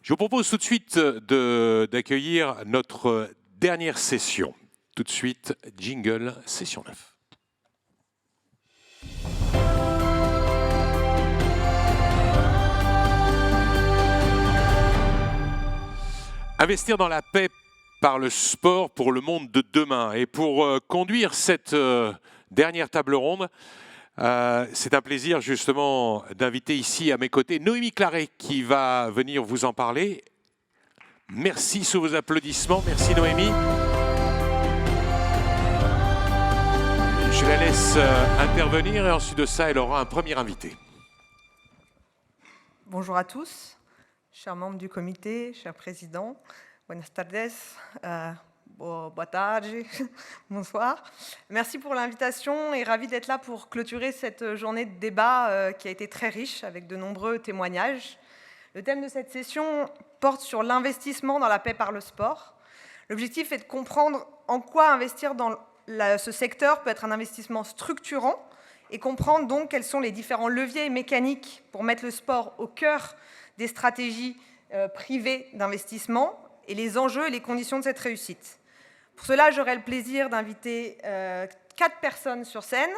Je vous propose tout de suite d'accueillir notre dernière session. Tout de suite, jingle, session 9. Investir dans la paix par le sport pour le monde de demain. Et pour conduire cette dernière table ronde, c'est un plaisir justement d'inviter ici à mes côtés Noémie Claret qui va venir vous en parler. Merci sous vos applaudissements. Merci Noémie. Je la laisse intervenir et ensuite de ça, elle aura un premier invité. Bonjour à tous, chers membres du comité, chers présidents. Buenas tardes, boa tarde, bonsoir. Merci pour l'invitation et ravi d'être là pour clôturer cette journée de débat qui a été très riche avec de nombreux témoignages. Le thème de cette session porte sur l'investissement dans la paix par le sport. L'objectif est de comprendre en quoi investir dans ce secteur peut être un investissement structurant et comprendre donc quels sont les différents leviers et mécaniques pour mettre le sport au cœur des stratégies privées d'investissement et les enjeux et les conditions de cette réussite. Pour cela, j'aurai le plaisir d'inviter 4 personnes sur scène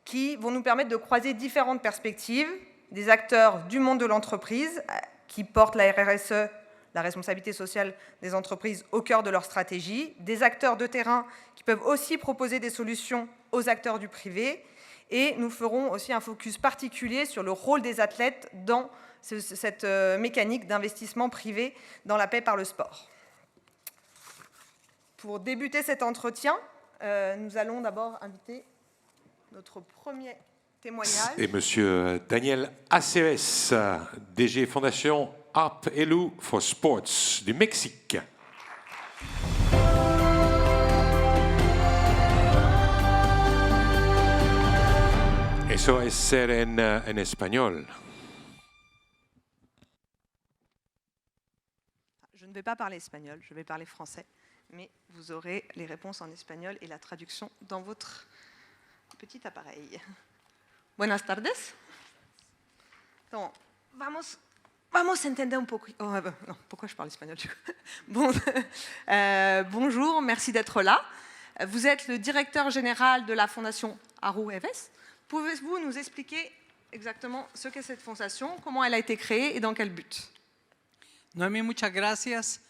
qui vont nous permettre de croiser différentes perspectives, des acteurs du monde de l'entreprise qui portent la RSE, la responsabilité sociale des entreprises, au cœur de leur stratégie, des acteurs de terrain qui peuvent aussi proposer des solutions aux acteurs du privé, et nous ferons aussi un focus particulier sur le rôle des athlètes dans cette mécanique d'investissement privé dans la paix par le sport. Pour débuter cet entretien, nous allons d'abord inviter notre premier témoignage. Et monsieur Daniel Aceves, DG Fondation Harp Helú for Sports du Mexique. Eso es ser en espagnol. Je ne vais pas parler espagnol, je vais parler français, mais vous aurez les réponses en espagnol et la traduction dans votre petit appareil. Buenas tardes. Donc, vamos a entender un poco. Oh, non, pourquoi je parle espagnol du coup? Bon, bonjour, merci d'être là. Vous êtes le directeur général de la Fondation Haru Heves. Pouvez-vous nous expliquer exactement ce qu'est cette fondation, comment elle a été créée et dans quel but? Noemí, muchas gracias.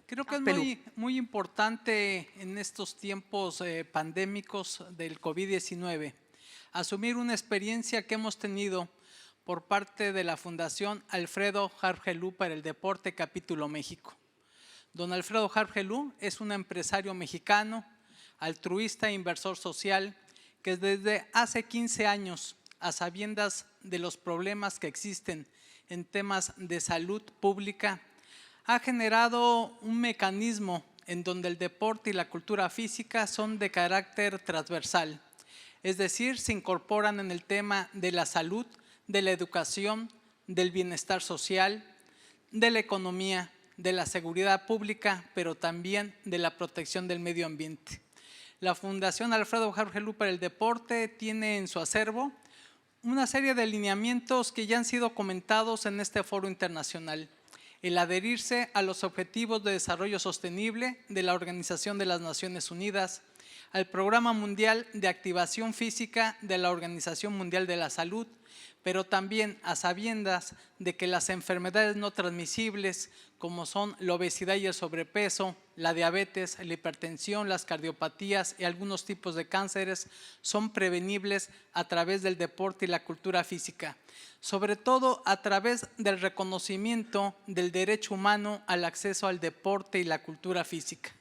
Creo que es muy importante en estos tiempos pandémicos del COVID-19 asumir una experiencia que hemos tenido por parte de la Fundación Alfredo Harp Helú para el Deporte Capítulo México. Don Alfredo Harp Helú es un empresario mexicano, altruista e inversor social que desde hace 15 años, a sabiendas de los problemas que existen en temas de salud pública, ha generado un mecanismo en donde el deporte y la cultura física son de carácter transversal, es decir, se incorporan en el tema de la salud, de la educación, del bienestar social, de la economía, de la seguridad pública, pero también de la protección del medio ambiente. La Fundación Alfredo Harp Helú para el Deporte tiene en su acervo una serie de lineamientos que ya han sido comentados en este foro internacional. El adherirse a los Objetivos de Desarrollo Sostenible de la Organización de las Naciones Unidas, al Programa Mundial de Activación Física de la Organización Mundial de la Salud, pero también a sabiendas de que las enfermedades no transmisibles, como son la obesidad y el sobrepeso, la diabetes, la hipertensión, las cardiopatías y algunos tipos de cánceres, son prevenibles a través del deporte y la cultura física, sobre todo a través del reconocimiento del derecho humano al acceso al deporte y la cultura física.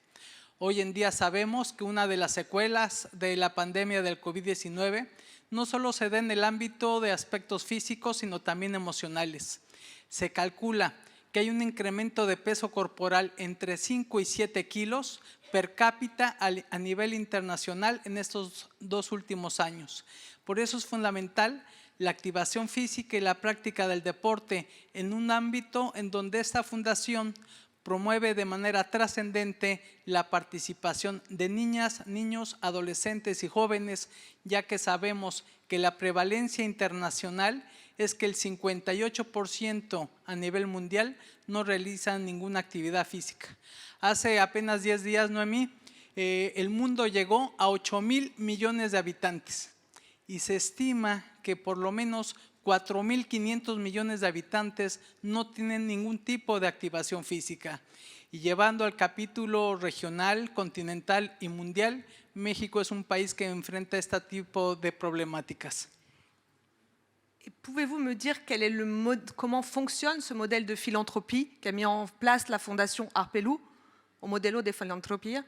Hoy en día sabemos que una de las secuelas de la pandemia del COVID-19 no solo se da en el ámbito de aspectos físicos, sino también emocionales. Se calcula que hay un incremento de peso corporal entre 5 y 7 kilos per cápita a nivel internacional en estos 2 últimos años. Por eso es fundamental la activación física y la práctica del deporte en un ámbito en donde esta fundación promueve de manera trascendente la participación de niñas, niños, adolescentes y jóvenes, ya que sabemos que la prevalencia internacional es que el 58% a nivel mundial no realizan ninguna actividad física. Hace apenas 10 días, Noemí, el mundo llegó a 8,000 millones de habitantes y se estima que por lo menos 4,500 millones de habitantes no tienen ningún tipo de activación física. Y llevando al capítulo regional, continental y mundial, México es un país que enfrenta este tipo de problemáticas. Pouvez-vous me dire quel est comment fonctionne ce modèle de philanthropie qu'a mis en place la Fondation Harpelou, o modelo de filantropía?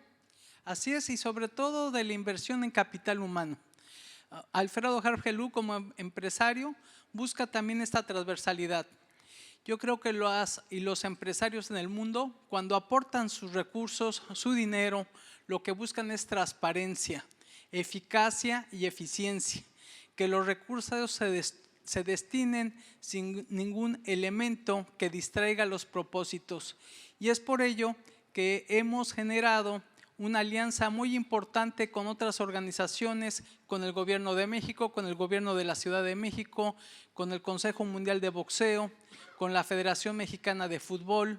Así es, y sobre todo de la inversión en capital humano. Alfredo Harpelou, como empresario, busca también esta transversalidad. Yo creo que los empresarios en el mundo, cuando aportan sus recursos, su dinero, lo que buscan es transparencia, eficacia y eficiencia, que los recursos se destinen sin ningún elemento que distraiga los propósitos. Y es por ello que hemos generado una alianza muy importante con otras organizaciones, con el Gobierno de México, con el Gobierno de la Ciudad de México, con el Consejo Mundial de Boxeo, con la Federación Mexicana de Fútbol,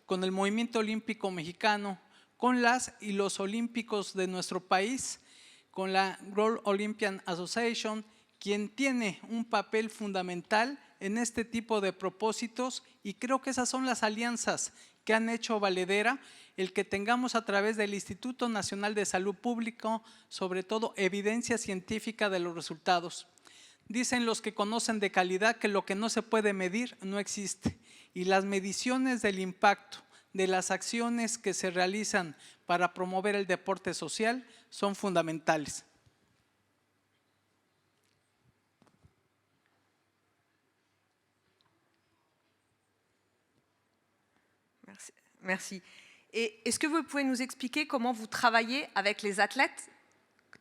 con el Movimiento Olímpico Mexicano, con las y los olímpicos de nuestro país, con la World Olympian Association, quien tiene un papel fundamental en este tipo de propósitos, y creo que esas son las alianzas que han hecho valedera el que tengamos a través del Instituto Nacional de Salud Pública, sobre todo evidencia científica de los resultados. Dicen los que conocen de calidad que lo que no se puede medir no existe, y las mediciones del impacto de las acciones que se realizan para promover el deporte social son fundamentales. Merci. Et est-ce que vous pouvez nous expliquer comment vous travaillez avec les athlètes?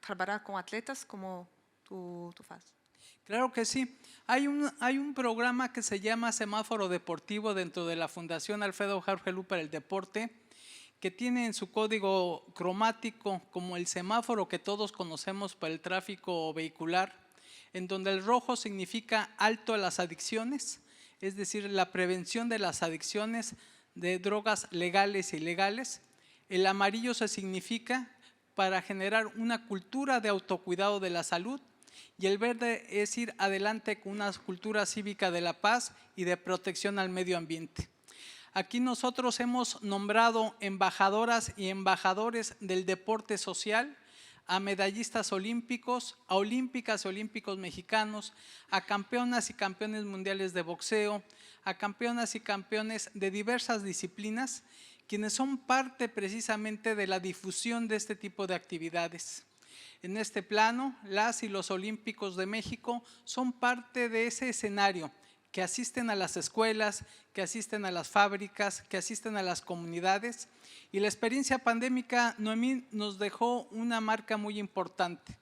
¿Trabajar con atletas como tú haces? Claro que sí. Hay un programa que se llama Semáforo Deportivo dentro de la Fundación Alfredo Harpelou para el Deporte, que tiene en su código cromático como el semáforo que todos conocemos para el tráfico vehicular, en donde el rojo significa alto a las adicciones, es decir, la prevención de las adicciones de drogas legales e ilegales. El amarillo se significa para generar una cultura de autocuidado de la salud, y el verde es ir adelante con una cultura cívica de la paz y de protección al medio ambiente. Aquí nosotros hemos nombrado embajadoras y embajadores del deporte social, a medallistas olímpicos, a olímpicas y olímpicos mexicanos, a campeonas y campeones mundiales de boxeo, a campeonas y campeones de diversas disciplinas, quienes son parte precisamente de la difusión de este tipo de actividades. En este plano, las y los olímpicos de México son parte de ese escenario, que asisten a las escuelas, que asisten a las fábricas, que asisten a las comunidades. Y la experiencia pandémica, Noemí, nos dejó una marca muy importante: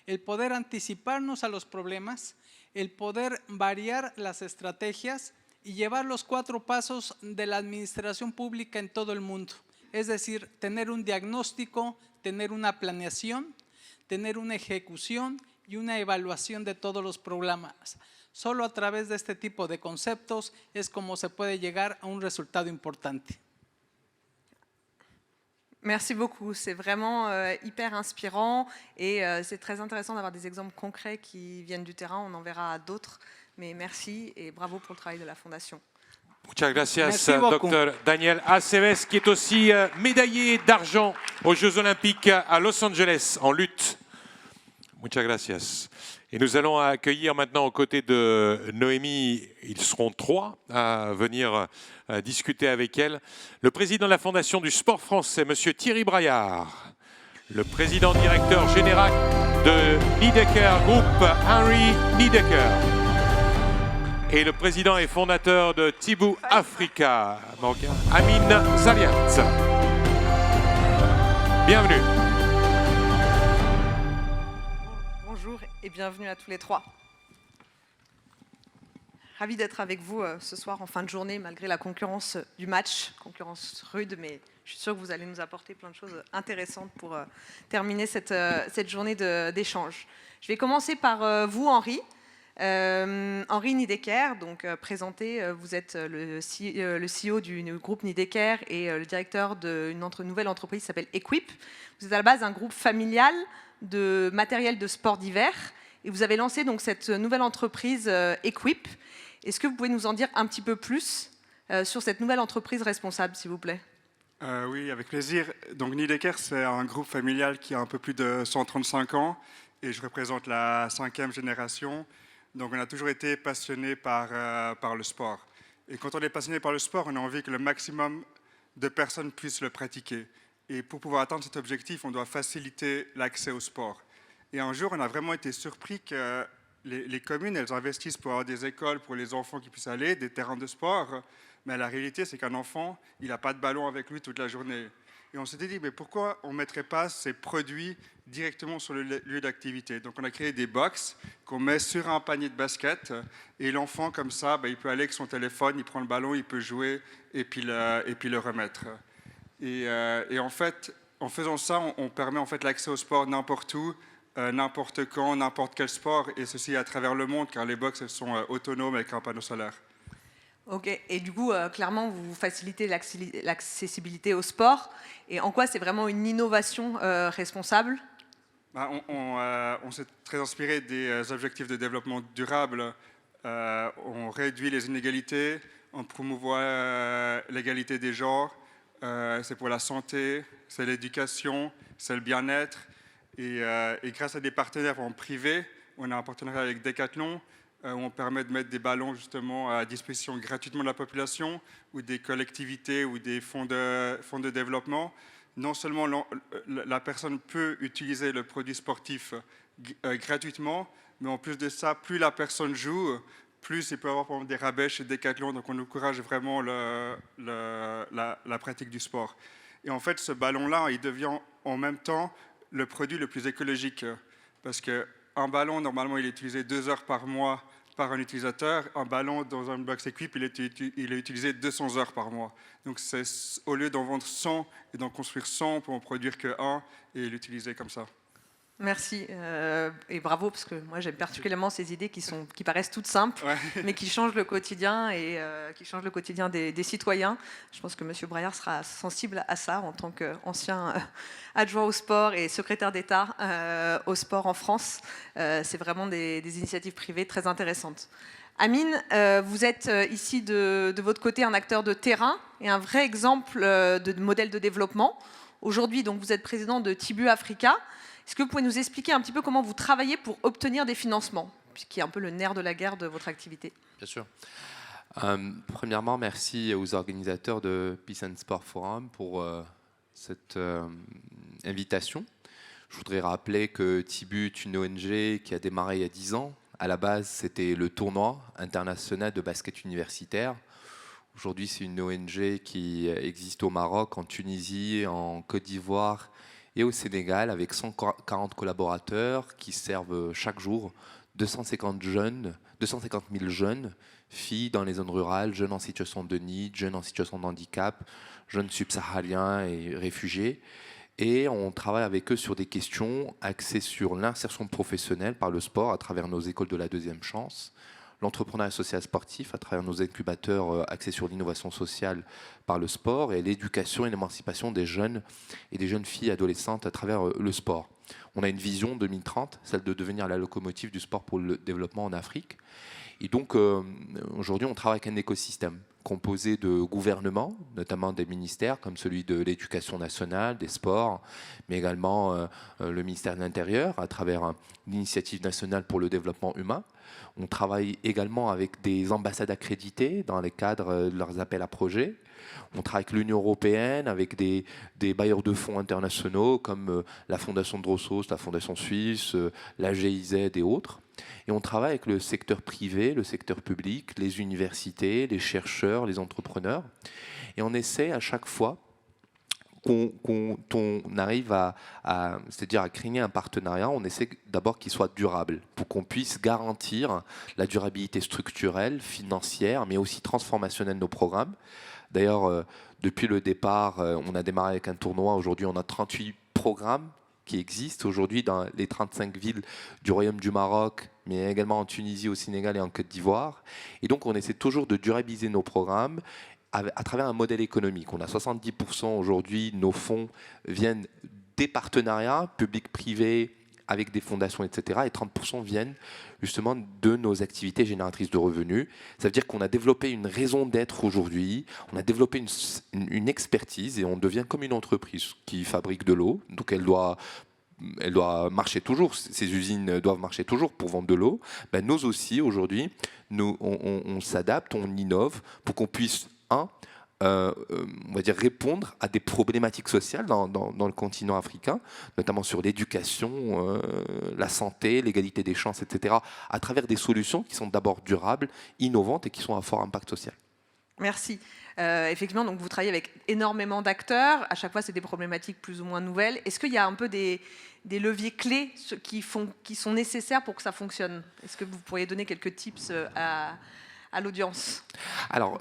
el poder anticiparnos a los problemas, el poder variar las estrategias y llevar los 4 pasos de la administración pública en todo el mundo. Es decir, tener un diagnóstico, tener una planeación, tener una ejecución y una evaluación de todos los programas. Solo a través de este tipo de conceptos es como se puede llegar a un resultado importante. Merci beaucoup, c'est vraiment hyper inspirant et c'est très intéressant d'avoir des exemples concrets qui viennent du terrain. On en verra d'autres, mais merci et bravo pour le travail de la Fondation. Muchas gracias, Merci beaucoup. Dr Daniel Aceves, qui est aussi médaillé d'argent aux Jeux Olympiques à Los Angeles en lutte. Muchas gracias. Et nous allons accueillir maintenant aux côtés de Noémie, ils seront 3 à venir discuter avec elle, le président de la Fondation du sport français, Monsieur Thierry Braillard, le président directeur général de Niedecker Group, Henry Niedecker, et le président et fondateur de Tibou Africa, Amin Zaliat. Bienvenue. Bonjour et bienvenue à tous les 3. Ravie d'être avec vous ce soir en fin de journée, malgré la concurrence du match, concurrence rude, mais je suis sûre que vous allez nous apporter plein de choses intéressantes pour terminer cette journée d'échange. Je vais commencer par vous, Henri. Henri Nidecker, donc présenté, vous êtes le CEO du groupe Nidecker et le directeur d'une nouvelle entreprise qui s'appelle Equip. Vous êtes à la base un groupe familial de matériel de sport d'hiver et vous avez lancé donc cette nouvelle entreprise Equip. Est-ce que vous pouvez nous en dire un petit peu plus sur cette nouvelle entreprise responsable, s'il vous plaît? Oui, avec plaisir. Donc Nidecker, c'est un groupe familial qui a un peu plus de 135 ans et je représente la 5e génération. Donc on a toujours été passionné par le sport. Et quand on est passionné par le sport, on a envie que le maximum de personnes puissent le pratiquer. Et pour pouvoir atteindre cet objectif, on doit faciliter l'accès au sport. Et un jour, on a vraiment été surpris que les communes, elles investissent pour avoir des écoles pour les enfants qui puissent aller, des terrains de sport. Mais la réalité, c'est qu'un enfant, il n'a pas de ballon avec lui toute la journée. Et on s'était dit, mais pourquoi on ne mettrait pas ces produits directement sur le lieu d'activité? Donc on a créé des box qu'on met sur un panier de basket. Et l'enfant, comme ça, il peut aller avec son téléphone, il prend le ballon, il peut jouer et puis le remettre. Et en fait, en faisant ça, on permet en fait l'accès au sport n'importe où, n'importe quand, n'importe quel sport, et ceci à travers le monde, car les box elles sont autonomes avec un panneau solaire. Ok, et du coup, clairement, vous facilitez l'accessibilité au sport. Et en quoi c'est vraiment une innovation responsable? On s'est très inspiré des objectifs de développement durable. On réduit les inégalités, on promouvoit l'égalité des genres. C'est pour la santé, c'est l'éducation, c'est le bien-être. Et grâce à des partenaires en privé, on a un partenariat avec Decathlon, où on permet de mettre des ballons justement à disposition gratuitement de la population, ou des collectivités ou des fonds de développement. Non seulement la personne peut utiliser le produit sportif gratuitement, mais en plus de ça, plus la personne joue, plus il peut avoir par exemple, des rabais chez Decathlon. Donc on encourage vraiment la pratique du sport. Et en fait, ce ballon-là, il devient en même temps le produit le plus écologique. Parce qu'un ballon, normalement, il est utilisé 2 heures par mois par un utilisateur. Un ballon dans un box Equip, il est utilisé 200 heures par mois. Donc au lieu d'en vendre 100 et d'en construire 100, on peut en produire que 1 et l'utiliser comme ça. Merci et bravo, parce que moi j'aime particulièrement ces idées qui paraissent toutes simples, ouais, mais qui changent le quotidien et qui changent le quotidien des citoyens. Je pense que M. Braillard sera sensible à ça en tant qu'ancien adjoint au sport et secrétaire d'État au sport en France. C'est vraiment des initiatives privées très intéressantes. Amine, vous êtes ici de votre côté un acteur de terrain et un vrai exemple de modèle de développement. Aujourd'hui, donc, vous êtes président de Tibu Africa. Est-ce que vous pouvez nous expliquer un petit peu comment vous travaillez pour obtenir des financements, qui est un peu le nerf de la guerre de votre activité? Bien sûr. Premièrement, merci aux organisateurs de Peace and Sport Forum pour cette invitation. Je voudrais rappeler que Tibu est une ONG qui a démarré il y a 10 ans. À la base, c'était le tournoi international de basket universitaire. Aujourd'hui, c'est une ONG qui existe au Maroc, en Tunisie, en Côte d'Ivoire et au Sénégal, avec 140 collaborateurs qui servent chaque jour 250 000 jeunes, filles dans les zones rurales, jeunes en situation de need, jeunes en situation de handicap, jeunes subsahariens et réfugiés. Et on travaille avec eux sur des questions axées sur l'insertion professionnelle par le sport à travers nos écoles de la deuxième chance, l'entrepreneuriat social sportif à travers nos incubateurs axés sur l'innovation sociale par le sport et l'éducation et l'émancipation des jeunes et des jeunes filles adolescentes à travers le sport. On a une vision 2030, celle de devenir la locomotive du sport pour le développement en Afrique. Et donc aujourd'hui, on travaille avec un écosystème composé de gouvernements, notamment des ministères comme celui de l'Éducation nationale, des sports, mais également le ministère de l'Intérieur à travers l'initiative nationale pour le développement humain. On travaille également avec des ambassades accréditées dans les cadres de leurs appels à projets. On travaille avec l'Union européenne, avec des bailleurs de fonds internationaux comme la Fondation Drossos, la Fondation Suisse, la GIZ et autres. Et on travaille avec le secteur privé, le secteur public, les universités, les chercheurs, les entrepreneurs. Et on essaie à chaque fois quand on arrive c'est-à-dire à créer un partenariat, on essaie d'abord qu'il soit durable, pour qu'on puisse garantir la durabilité structurelle, financière, mais aussi transformationnelle de nos programmes. D'ailleurs, depuis le départ, on a démarré avec un tournoi. Aujourd'hui, on a 38 programmes qui existent aujourd'hui dans les 35 villes du Royaume du Maroc, mais également en Tunisie, au Sénégal et en Côte d'Ivoire. Et donc, on essaie toujours de durabiliser nos programmes à travers un modèle économique. On a 70% aujourd'hui, nos fonds viennent des partenariats publics-privés avec des fondations, etc. Et 30% viennent justement de nos activités génératrices de revenus. Ça veut dire qu'on a développé une raison d'être aujourd'hui, on a développé une expertise et on devient comme une entreprise qui fabrique de l'eau. Donc elle doit marcher toujours, ces usines doivent marcher toujours pour vendre de l'eau. Ben, nous aussi, aujourd'hui, on s'adapte, on innove pour qu'on puisse, on va dire, répondre à des problématiques sociales dans le continent africain, notamment sur l'éducation, la santé, l'égalité des chances, etc., à travers des solutions qui sont d'abord durables, innovantes et qui sont à fort impact social. Merci. Effectivement, donc vous travaillez avec énormément d'acteurs. À chaque fois, c'est des problématiques plus ou moins nouvelles. Est-ce qu'il y a un peu des leviers clés qui sont nécessaires pour que ça fonctionne? Est-ce que vous pourriez donner quelques tips à l'audience? Alors,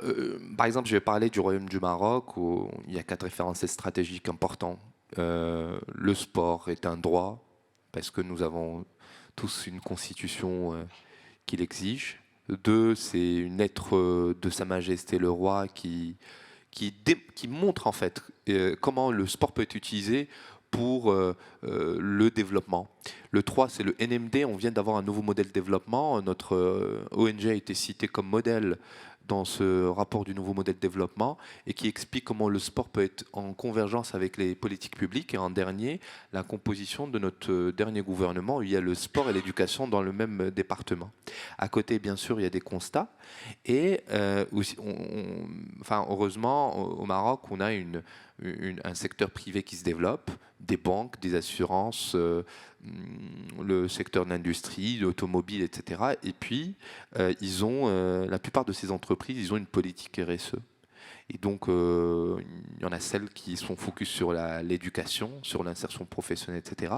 par exemple, je vais parler du Royaume du Maroc, où il y a 4 référentiels stratégiques importants. Le sport est un droit, parce que nous avons tous une constitution qui l'exige. 2, c'est une lettre de Sa Majesté le Roi qui montre en fait comment le sport peut être utilisé pour le développement. Le 3, c'est le NMD. On vient d'avoir un nouveau modèle de développement. Notre ONG a été cité comme modèle dans ce rapport du nouveau modèle de développement et qui explique comment le sport peut être en convergence avec les politiques publiques. Et en dernier, la composition de notre dernier gouvernement, où il y a le sport et l'éducation dans le même département. À côté, bien sûr, il y a des constats. Et aussi, heureusement, au Maroc, on a un secteur privé qui se développe, des banques, des assurances, le secteur de l'industrie, l'automobile, etc. Et puis, ils ont, la plupart de ces entreprises, ils ont une politique RSE. Et donc, il y en a celles qui sont focus sur l'éducation, sur l'insertion professionnelle, etc.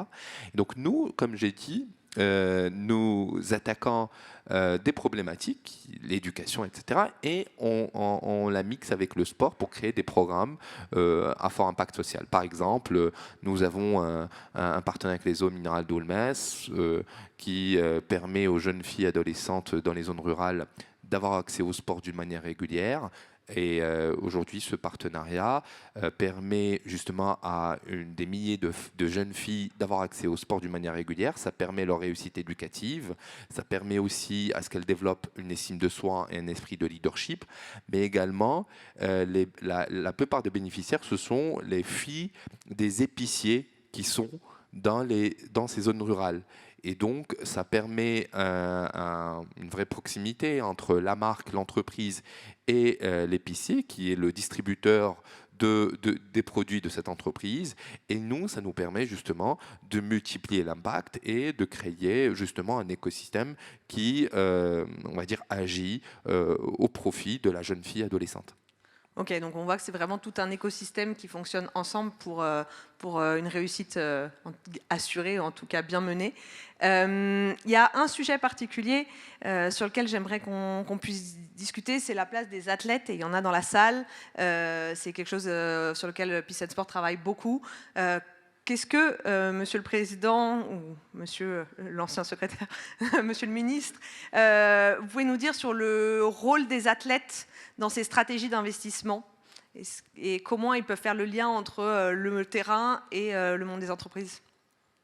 Et donc, nous, comme j'ai dit, nous attaquons des problématiques, l'éducation, etc. Et on la mixe avec le sport pour créer des programmes à fort impact social. Par exemple, nous avons un partenariat avec les eaux minérales d'Aulmes qui permet aux jeunes filles adolescentes dans les zones rurales d'avoir accès au sport d'une manière régulière. Et aujourd'hui, ce partenariat permet justement à des milliers de jeunes filles d'avoir accès au sport d'une manière régulière. Ça permet leur réussite éducative. Ça permet aussi à ce qu'elles développent une estime de soi et un esprit de leadership. Mais également, la plupart des bénéficiaires, ce sont les filles des épiciers qui sont dans ces zones rurales. Et donc, ça permet une vraie proximité entre la marque, l'entreprise et l'épicier, qui est le distributeur des produits de cette entreprise. Et nous, ça nous permet justement de multiplier l'impact et de créer justement un écosystème qui, on va dire, agit au profit de la jeune fille adolescente. Ok, donc on voit que c'est vraiment tout un écosystème qui fonctionne ensemble pour une réussite assurée, en tout cas bien menée. Il y a un sujet particulier sur lequel j'aimerais qu'on puisse discuter, c'est la place des athlètes, et il y en a dans la salle. C'est quelque chose sur lequel Peace and Sport travaille beaucoup. Qu'est-ce que, Monsieur le Président, ou Monsieur l'ancien secrétaire, Monsieur le Ministre, vous pouvez nous dire sur le rôle des athlètes dans ces stratégies d'investissement et comment ils peuvent faire le lien entre le terrain et le monde des entreprises?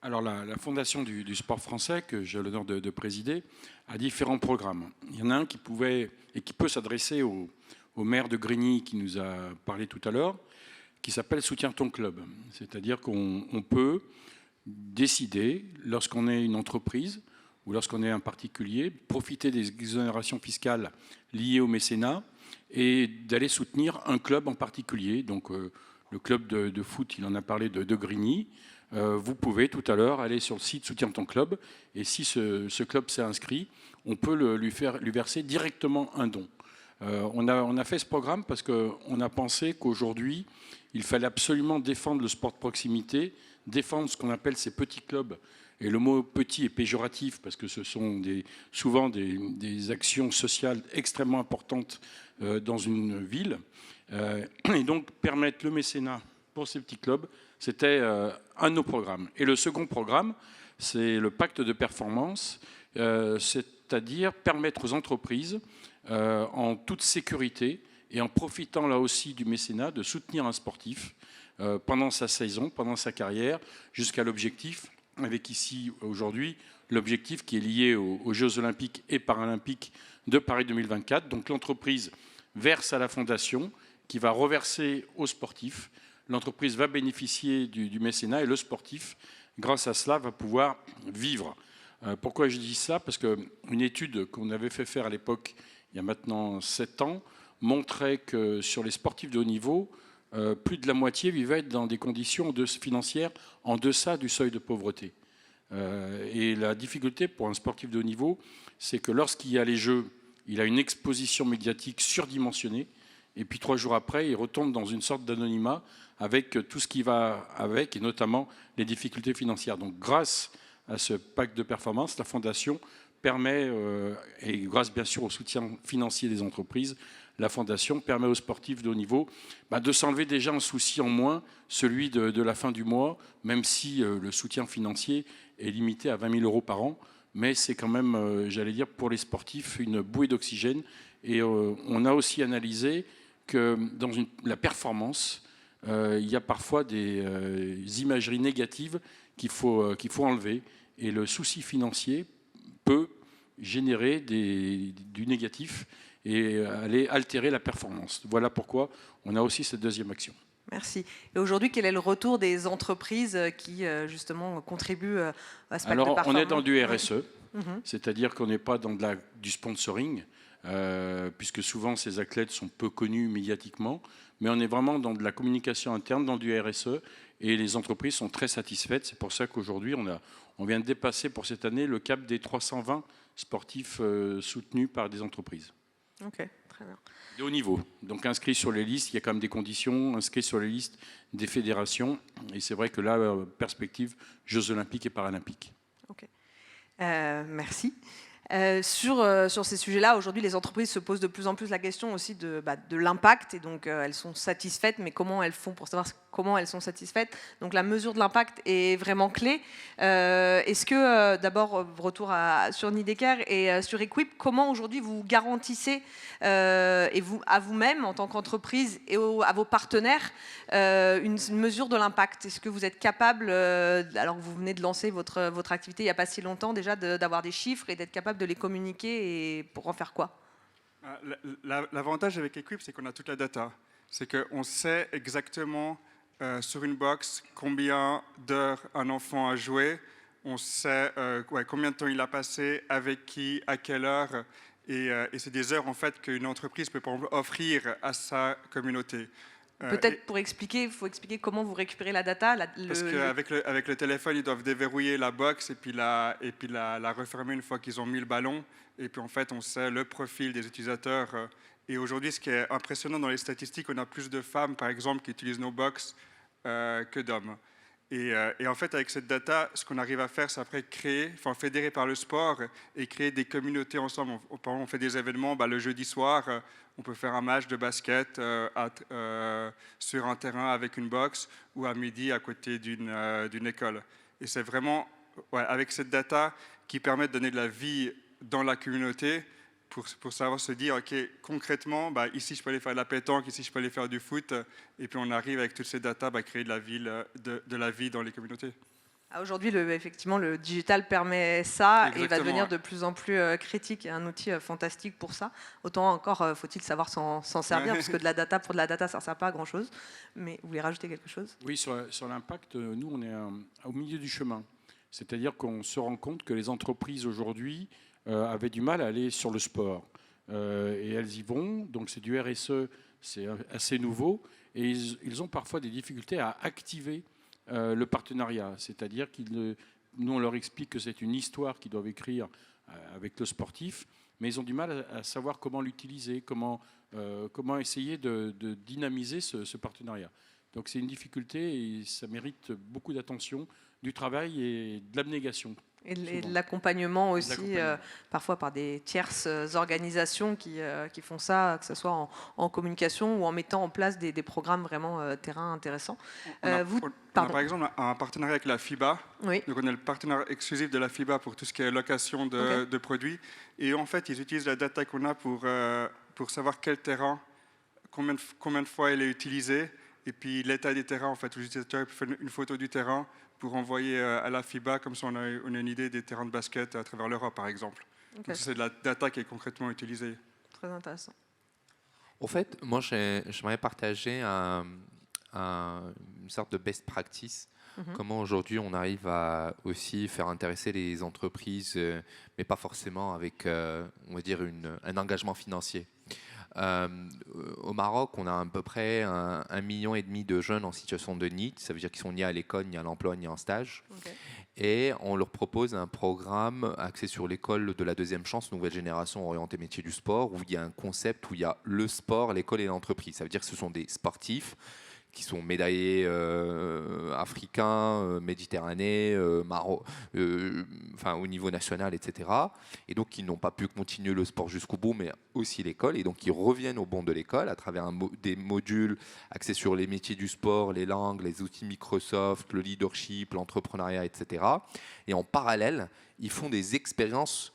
Alors la Fondation du sport français, que j'ai l'honneur de présider, a différents programmes. Il y en a un qui pouvait et qui peut s'adresser au maire de Grigny qui nous a parlé tout à l'heure, qui s'appelle Soutiens ton club. C'est-à-dire qu'on peut décider, lorsqu'on est une entreprise ou lorsqu'on est un particulier, profiter des exonérations fiscales liées au mécénat et d'aller soutenir un club en particulier. Donc le club de foot, il en a parlé de Grigny. Vous pouvez tout à l'heure aller sur le site Soutiens ton club, et si ce club s'est inscrit, on peut lui verser directement un don. On a fait ce programme parce qu'on a pensé qu'aujourd'hui, il fallait absolument défendre le sport de proximité, défendre ce qu'on appelle ces petits clubs. Et le mot petit est péjoratif parce que ce sont souvent des actions sociales extrêmement importantes dans une ville. Et donc permettre le mécénat pour ces petits clubs, c'était un de nos programmes. Et le second programme, c'est le pacte de performance, c'est-à-dire permettre aux entreprises, en toute sécurité et en profitant là aussi du mécénat, de soutenir un sportif pendant sa saison, pendant sa carrière, jusqu'à l'objectif, avec ici aujourd'hui l'objectif qui est lié aux Jeux olympiques et paralympiques de Paris 2024. Donc l'entreprise verse à la fondation qui va reverser aux sportifs. L'entreprise va bénéficier du mécénat et le sportif, grâce à cela, va pouvoir vivre. Pourquoi je dis ça? Parce qu'une étude qu'on avait fait faire à l'époque, il y a maintenant 7 ans, montrait que sur les sportifs de haut niveau, plus de la moitié vivaient dans des conditions financières en deçà du seuil de pauvreté. Et la difficulté pour un sportif de haut niveau, c'est que lorsqu'il y a les Jeux, il a une exposition médiatique surdimensionnée, et puis 3 jours après, il retombe dans une sorte d'anonymat avec tout ce qui va avec, et notamment les difficultés financières. Donc grâce à ce pacte de performance, la Fondation permet, et grâce bien sûr au soutien financier des entreprises, la Fondation permet aux sportifs de haut niveau de s'enlever déjà un souci en moins, celui de la fin du mois, même si le soutien financier est limité à 20 000 € par an. Mais c'est quand même, j'allais dire, pour les sportifs, une bouée d'oxygène. Et on a aussi analysé que dans la performance, il y a parfois des imageries négatives qu'il faut enlever. Et le souci financier peut générer du négatif et aller altérer la performance. Voilà pourquoi on a aussi cette deuxième action. Merci. Et aujourd'hui, quel est le retour des entreprises qui, justement, contribuent à ce pacte de performance? Alors, on est dans du RSE, c'est-à-dire qu'on n'est pas dans du sponsoring, puisque souvent ces athlètes sont peu connus médiatiquement, mais on est vraiment dans de la communication interne, dans du RSE, et les entreprises sont très satisfaites. C'est pour ça qu'aujourd'hui, on vient de dépasser pour cette année le cap des 320 sportifs soutenus par des entreprises. Ok, très bien. De haut niveau. Donc inscrits sur les listes, il y a quand même des conditions, inscrits sur les listes des fédérations. Et c'est vrai que là, perspective, Jeux olympiques et paralympiques. Ok. Merci. Sur ces sujets-là, aujourd'hui, les entreprises se posent de plus en plus la question aussi de l'impact. Et donc, elles sont satisfaites, mais comment elles font pour savoir comment elles sont satisfaites? Donc, la mesure de l'impact est vraiment clé. Est-ce que, d'abord, retour sur Nideker et sur Equip, comment aujourd'hui vous garantissez à vous-même, en tant qu'entreprise, et à vos partenaires, une mesure de l'impact? Est-ce que vous êtes capable, alors que vous venez de lancer votre activité il n'y a pas si longtemps déjà, d'avoir des chiffres et d'être capable de les communiquer, et pour en faire quoi? L'avantage avec Equip, c'est qu'on a toute la data. C'est qu'on sait exactement sur une box combien d'heures un enfant a joué, on sait combien de temps il a passé, avec qui, à quelle heure, et c'est des heures en fait qu'une entreprise peut offrir à sa communauté. Peut-être pour expliquer, il faut expliquer comment vous récupérez la data. Parce qu'avec le téléphone, ils doivent déverrouiller la box et puis la refermer une fois qu'ils ont mis le ballon. Et puis en fait, on sait le profil des utilisateurs. Et aujourd'hui, ce qui est impressionnant dans les statistiques, on a plus de femmes, par exemple, qui utilisent nos box que d'hommes. Et en fait, avec cette data, ce qu'on arrive à faire, c'est après fédérer par le sport et créer des communautés ensemble. On fait des événements, le jeudi soir, on peut faire un match de basket sur un terrain avec une box, ou à midi à côté d'une école. Et c'est vraiment avec cette data qui permet de donner de la vie dans la communauté pour savoir se dire, OK, concrètement, ici je peux aller faire de la pétanque, ici je peux aller faire du foot, et puis on arrive avec toutes ces datas à créer de la vie dans les communautés. Aujourd'hui, effectivement, le digital permet ça. Exactement, et va devenir de plus en plus critique et un outil fantastique pour ça. Autant encore faut-il savoir s'en servir, parce que pour de la data, ça ne sert pas à grand-chose. Mais vous voulez rajouter quelque chose? Oui, sur l'impact, nous, on est au milieu du chemin. C'est-à-dire qu'on se rend compte que les entreprises aujourd'hui avaient du mal à aller sur le sport. Et elles y vont, donc c'est du RSE, c'est assez nouveau. Et ils ont parfois des difficultés à activer le partenariat. C'est-à-dire nous, on leur explique que c'est une histoire qu'ils doivent écrire avec le sportif, mais ils ont du mal à savoir comment l'utiliser, comment essayer de dynamiser ce partenariat. Donc c'est une difficulté et ça mérite beaucoup d'attention, du travail et de l'abnégation. Et de l'accompagnement aussi, parfois par des tierces organisations qui font ça, que ce soit en communication ou en mettant en place des programmes vraiment terrain intéressants. On a par exemple un partenariat avec la FIBA. Oui. Donc on est le partenaire exclusif de la FIBA pour tout ce qui est location de produits. Et en fait, ils utilisent la data qu'on a pour savoir quel terrain, combien de fois il est utilisé, et puis l'état des terrains. En fait, l'utilisateur peut faire une photo du terrain pour envoyer à la FIBA, comme ça on a une idée des terrains de basket à travers l'Europe, par exemple. Okay. Donc c'est de la data qui est concrètement utilisée. Très intéressant. En fait, moi, j'aimerais partager une sorte de best practice. Comment aujourd'hui on arrive à aussi faire intéresser les entreprises, mais pas forcément avec, on va dire, un engagement financier. Au Maroc, on a à peu près 1,5 million de jeunes en situation de NEET, ça veut dire qu'ils sont ni à l'école, ni à l'emploi, ni en stage. Okay. Et on leur propose un programme axé sur l'école de la deuxième chance, nouvelle génération orientée métier du sport, où il y a un concept où il y a le sport, l'école et l'entreprise. Ça veut dire que ce sont des sportifs qui sont médaillés africains, méditerranéens, au niveau national, etc. Et donc, qui n'ont pas pu continuer le sport jusqu'au bout, mais aussi l'école. Et donc, ils reviennent au banc de l'école à travers des modules axés sur les métiers du sport, les langues, les outils Microsoft, le leadership, l'entrepreneuriat, etc. Et en parallèle, ils font des expériences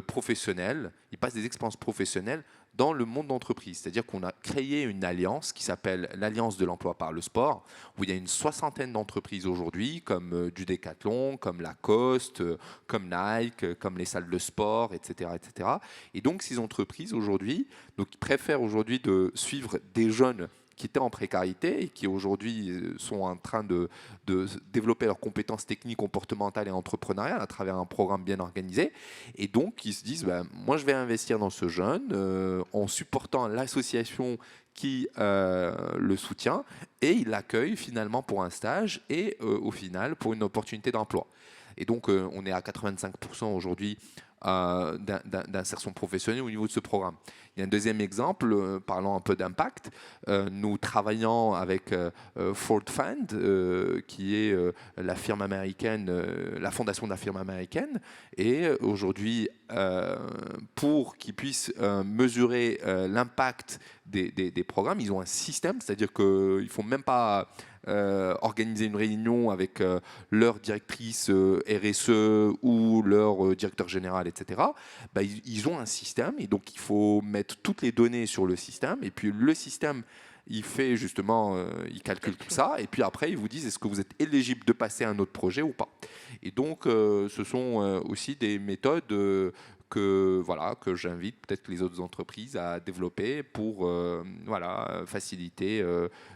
professionnelles. Ils passent des expériences professionnelles dans le monde d'entreprise. C'est-à-dire qu'on a créé une alliance qui s'appelle l'Alliance de l'emploi par le sport, où il y a une 60aine d'entreprises aujourd'hui, comme du Decathlon, comme Lacoste, comme Nike, comme les salles de sport, etc. etc. Et donc, ces entreprises aujourd'hui préfèrent aujourd'hui de suivre des jeunes qui étaient en précarité et qui aujourd'hui sont en train de développer leurs compétences techniques, comportementales et entrepreneuriales à travers un programme bien organisé. Et donc, ils se disent, moi, je vais investir dans ce jeune en supportant l'association qui le soutient, et ils l'accueillent finalement pour un stage et au final pour une opportunité d'emploi. Et donc, on est à 85% aujourd'hui d'insertion professionnelle au niveau de ce programme. Il y a un deuxième exemple, parlant un peu d'impact. Nous travaillons avec Ford Fund, qui est la firme américaine, la fondation de la firme américaine. Et aujourd'hui, pour qu'ils puissent mesurer l'impact des programmes, ils ont un système, c'est-à-dire qu'ils ne font même pas organiser une réunion avec leur directrice RSE ou leur directeur général, etc. Ils ont un système et donc il faut mettre toutes les données sur le système, et puis le système il fait justement, il calcule tout ça, et puis après ils vous disent est-ce que vous êtes éligible de passer à un autre projet ou pas. Et donc ce sont aussi des méthodes que j'invite peut-être les autres entreprises à développer pour faciliter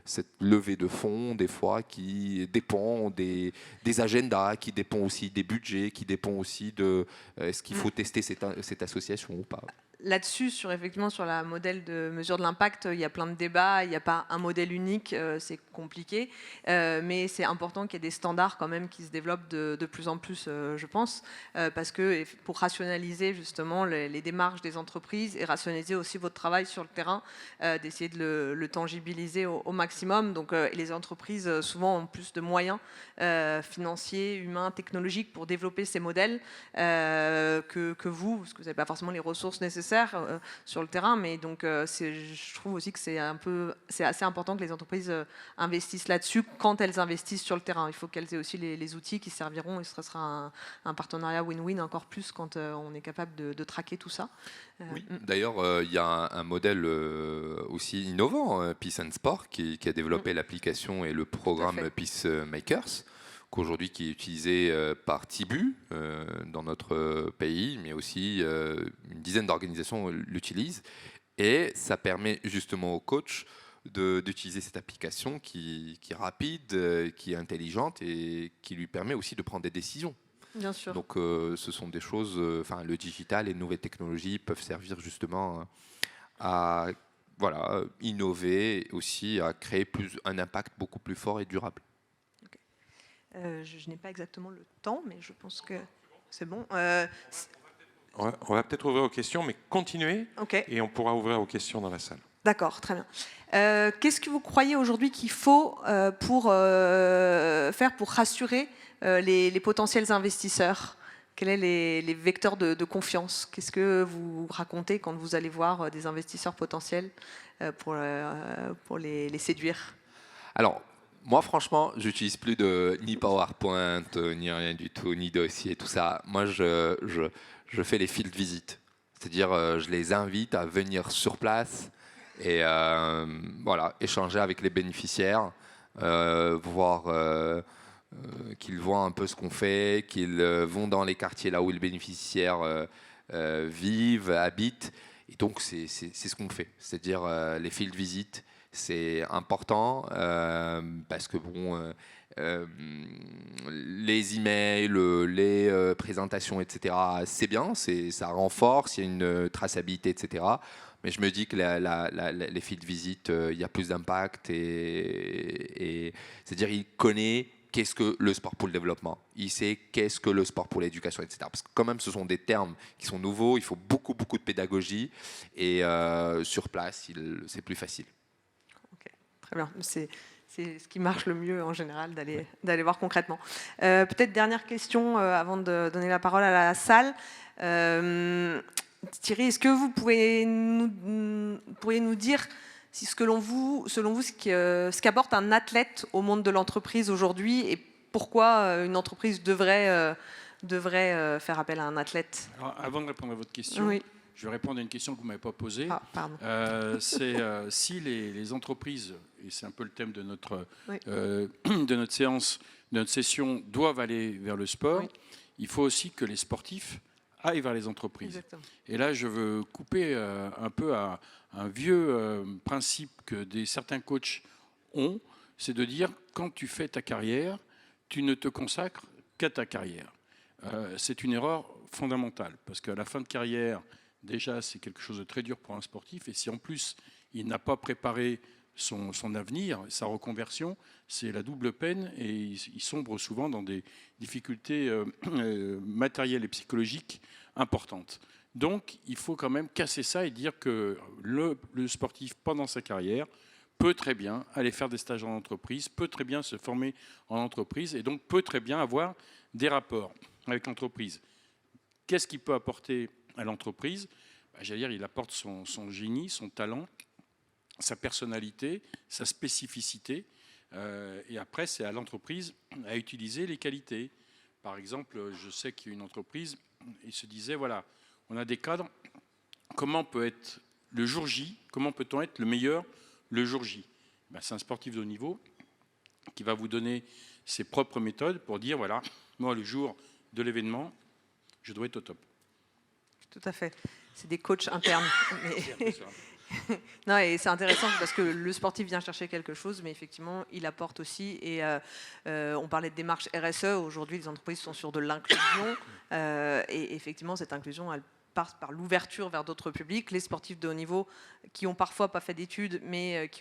cette levée de fonds, des fois qui dépend des agendas, qui dépend aussi des budgets, qui dépend aussi de est-ce qu'il faut tester cette association ou pas. Là-dessus, effectivement, sur la modèle de mesure de l'impact, il y a plein de débats, il n'y a pas un modèle unique, c'est compliqué, mais c'est important qu'il y ait des standards quand même qui se développent de plus en plus, je pense, parce que pour rationaliser justement les démarches des entreprises et rationaliser aussi votre travail sur le terrain, d'essayer de le tangibiliser au maximum. Donc les entreprises souvent ont plus de moyens financiers, humains, technologiques pour développer ces modèles que vous, parce que vous n'avez pas forcément les ressources nécessaires sur le terrain, mais donc je trouve aussi que c'est assez important que les entreprises investissent là-dessus quand elles investissent sur le terrain. Il faut qu'elles aient aussi les outils qui serviront, et ce sera un partenariat win-win encore plus quand on est capable de traquer tout ça. Oui. D'ailleurs, il y a un modèle aussi innovant, Peace and Sport, qui a développé l'application et le programme Peacemakers, qu'aujourd'hui qui est utilisé par Tibu dans notre pays, mais aussi une dizaine d'organisations l'utilisent. Et ça permet justement aux coachs d'utiliser cette application qui est rapide, qui est intelligente et qui lui permet aussi de prendre des décisions. Bien sûr. Donc ce sont des choses, le digital et les nouvelles technologies peuvent servir justement à innover et aussi à créer un impact beaucoup plus fort et durable. Je n'ai pas exactement le temps, mais je pense que c'est bon. On va peut-être ouvrir aux questions, mais continuez Ok. et on pourra ouvrir aux questions dans la salle. D'accord, très bien. Qu'est-ce que vous croyez aujourd'hui qu'il faut faire pour rassurer les potentiels investisseurs? Quels sont les vecteurs de confiance? Qu'est-ce que vous racontez quand vous allez voir des investisseurs potentiels pour les séduire? Alors, moi, franchement, j'utilise plus ni PowerPoint, ni rien du tout, ni dossier, tout ça. Moi, je fais les field visits. C'est-à-dire, je les invite à venir sur place et voilà, échanger avec les bénéficiaires, voir qu'ils voient un peu ce qu'on fait, qu'ils vont dans les quartiers là où les bénéficiaires vivent, habitent. Et donc, c'est ce qu'on fait. C'est-à-dire, les field visits, c'est important parce que bon, les emails, les présentations, etc., c'est bien, ça renforce, il y a une traçabilité, etc. Mais je me dis que les field visits, il y a plus d'impact et c'est-à-dire il connaît qu'est-ce que le sport pour le développement, il sait qu'est-ce que le sport pour l'éducation, etc. Parce que quand même, ce sont des termes qui sont nouveaux, il faut beaucoup de pédagogie et sur place, c'est plus facile. Très bien, c'est ce qui marche le mieux en général, d'aller voir concrètement. Peut-être dernière question avant de donner la parole à la salle. Thierry, est-ce que vous pourriez nous dire si selon vous ce qu'apporte un athlète au monde de l'entreprise aujourd'hui et pourquoi une entreprise devrait faire appel à un athlète? Alors, avant de répondre à votre question, Oui. je vais répondre à une question que vous ne m'avez pas posée. Ah, pardon. C'est si les entreprises, et c'est un peu le thème de notre, Oui. de notre séance, de notre session, doivent aller vers le sport, Oui. il faut aussi que les sportifs aillent vers les entreprises. Exactement. Et là, je veux couper un peu à un vieux principe que certains coachs ont, c'est de dire, quand tu fais ta carrière, tu ne te consacres qu'à ta carrière. C'est une erreur fondamentale, parce qu'à la fin de carrière, déjà, c'est quelque chose de très dur pour un sportif. Et si en plus, il n'a pas préparé son avenir, sa reconversion, c'est la double peine et il sombre souvent dans des difficultés matérielles et psychologiques importantes. Donc, il faut quand même casser ça et dire que le sportif, pendant sa carrière, peut très bien aller faire des stages en entreprise, peut très bien se former en entreprise et donc peut très bien avoir des rapports avec l'entreprise. Qu'est-ce qu'il peut apporter à l'entreprise? J'allais dire, il apporte son génie, son talent, sa personnalité, sa spécificité. Et après, c'est à l'entreprise à utiliser les qualités. Par exemple, je sais qu'il y a une entreprise, il se disait, voilà, on a des cadres, comment peut être le jour J, comment peut-on être le meilleur le jour J? C'est un sportif de haut niveau qui va vous donner ses propres méthodes pour dire, voilà, moi, le jour de l'événement, je dois être au top. Tout à fait. C'est des coachs internes. Non, et c'est intéressant parce que le sportif vient chercher quelque chose, mais effectivement, il apporte aussi. Et on parlait de démarche RSE. Aujourd'hui, les entreprises sont sur de l'inclusion. Et effectivement, cette inclusion, elle passe par l'ouverture vers d'autres publics. Les sportifs de haut niveau qui ont parfois pas fait d'études, mais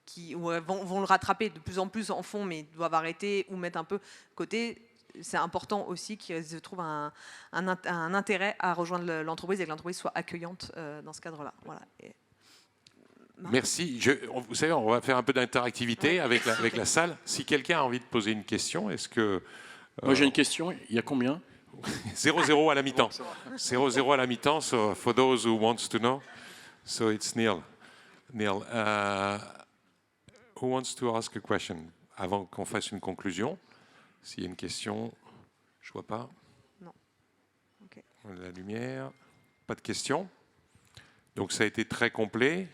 qui vont le rattraper de plus en plus en fond, mais doivent arrêter ou mettre un peu de côté. C'est important aussi qu'ils trouvent un intérêt à rejoindre l'entreprise et que l'entreprise soit accueillante dans ce cadre-là. Voilà. Merci. Vous savez, on va faire un peu d'interactivité avec la salle. Si quelqu'un a envie de poser une question, est-ce que... Moi, j'ai une question. Il y a combien? 0-0 à la mi-temps. 0-0 à la mi-temps, so for those who want to know. So it's Neil. Neil, who wants to ask a question? Avant qu'on fasse une conclusion. S'il y a une question, je ne vois pas. Non. Okay. La lumière. Pas de questions. Donc ça a été très complet.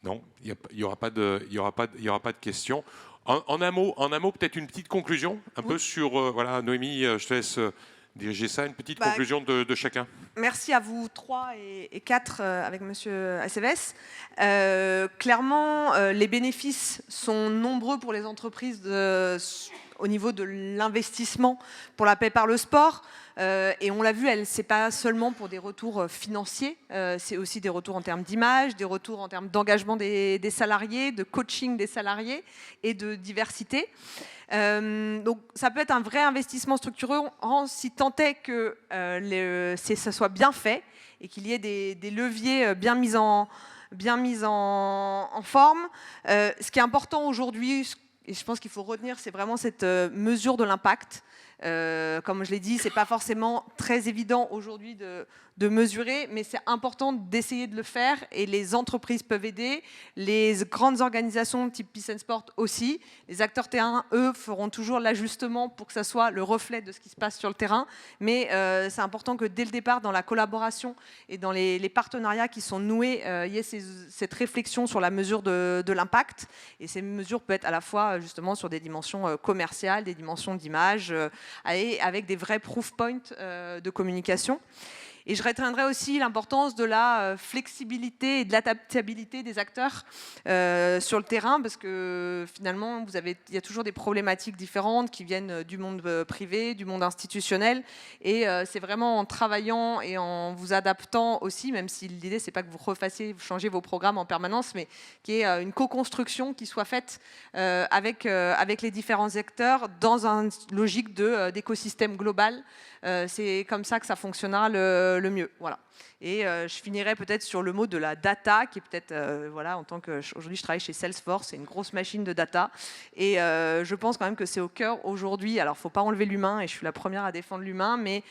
Non, il n'y aura pas de questions. En un mot, peut-être une petite conclusion, un peu sur... voilà, Noémie, je te laisse diriger ça, une petite conclusion de chacun. Merci à vous 3 et 4 avec Monsieur Aceves. Clairement, les bénéfices sont nombreux pour les entreprises au niveau de l'investissement pour la paix par le sport. Et on l'a vu, c'est pas seulement pour des retours financiers, c'est aussi des retours en termes d'image, des retours en termes d'engagement des salariés, de coaching des salariés et de diversité. Donc ça peut être un vrai investissement structurant si tant est que ça soit bien fait et qu'il y ait des leviers bien mis en forme. Ce qui est important aujourd'hui, et je pense qu'il faut retenir, c'est vraiment cette mesure de l'impact. Comme je l'ai dit, c'est pas forcément très évident aujourd'hui de mesurer, mais c'est important d'essayer de le faire et les entreprises peuvent aider, les grandes organisations type Peace and Sport aussi, les acteurs terrain, eux, feront toujours l'ajustement pour que ça soit le reflet de ce qui se passe sur le terrain, mais c'est important que dès le départ, dans la collaboration et dans les partenariats qui sont noués, il y ait cette réflexion sur la mesure de l'impact, et ces mesures peuvent être à la fois justement sur des dimensions commerciales, des dimensions d'image, avec des vrais proof points de communication. Et je retiendrai aussi l'importance de la flexibilité et de l'adaptabilité des acteurs sur le terrain, parce que finalement, il y a toujours des problématiques différentes qui viennent du monde privé, du monde institutionnel, et c'est vraiment en travaillant et en vous adaptant aussi, même si l'idée, c'est pas que vous changez vos programmes en permanence, mais qu'il y ait une co-construction qui soit faite avec les différents acteurs dans une logique d'écosystème global. C'est comme ça que ça fonctionnera le mieux. Voilà. Et je finirai peut-être sur le mot de la data, qui est peut-être, voilà, aujourd'hui je travaille chez Salesforce, c'est une grosse machine de data. Et je pense quand même que c'est au cœur aujourd'hui, alors il ne faut pas enlever l'humain, et je suis la première à défendre l'humain, mais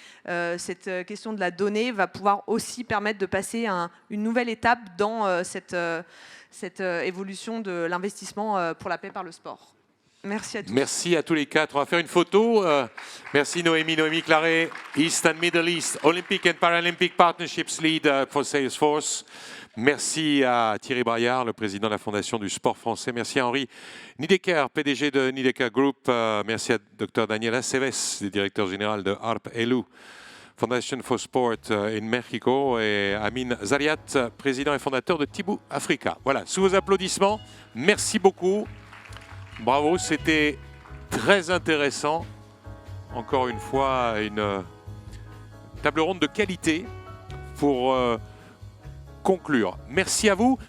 cette question de la donnée va pouvoir aussi permettre de passer une nouvelle étape dans cette évolution de l'investissement pour la paix par le sport. Merci à tous. Merci à tous les quatre. On va faire une photo. Merci Noémie Claret, East and Middle East Olympic and Paralympic Partnerships Lead for Salesforce. Merci à Thierry Braillard, le président de la Fondation du sport français. Merci à Henri Nidecker, PDG de Nidecker Group. Merci à Dr Daniel Aceves, le directeur général de ARP ELU, Foundation for Sport in Mexico, et Amin Zariat, président et fondateur de Tibou Africa. Voilà, sous vos applaudissements, merci beaucoup. Bravo, c'était très intéressant. Encore une fois, une table ronde de qualité pour conclure. Merci à vous.